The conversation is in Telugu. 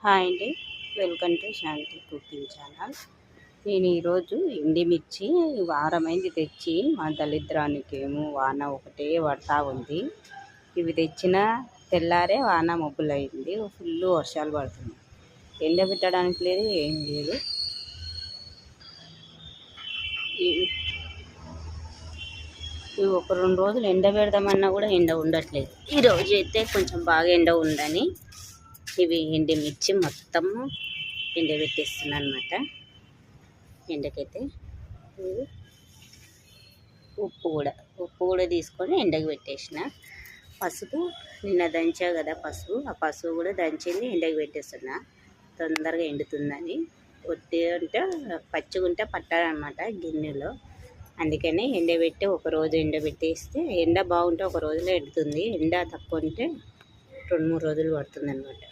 హాయ్ అండి, welcome to Shanti cooking channel. నేను ఈరోజు ఎండిమిర్చి వారమైంది తెచ్చి, మా దళిద్రానికి ఏమో వాన ఒకటే పడతా ఉంది. ఇవి తెచ్చిన తెల్లారే వాన మబ్బులైంది, ఫుల్ వర్షాలు పడుతుంది. ఎండబెట్టడానికి లేదు, ఏం లేదు. ఇవి ఒక 2 రోజులు ఎండబెడదామన్నా కూడా ఎండ ఉండట్లేదు. ఈరోజు అయితే కొంచెం బాగా ఎండ ఉందని ఇవి ఎండుమిర్చి మొత్తం ఎండబెట్టేస్తున్నాను అనమాట. ఎండకైతే ఉప్పు కూడా తీసుకొని ఎండకు పెట్టేసిన. పసుపు నిన్న దంచా కదా, ఆ పసుపు కూడా దంచింది ఎండకు పెట్టేస్తున్నా, తొందరగా ఎండుతుందని. ఒత్తి అంటే పచ్చిగుంటే పట్టాలన్నమాట గిన్నెలో. అందుకని ఎండబెట్టి ఒకరోజు ఎండబెట్టేస్తే, ఎండ బాగుంటే ఒక రోజులో ఎండుతుంది, ఎండ తక్కువ ఉంటే 2-3 రోజులు పడుతుంది అనమాట.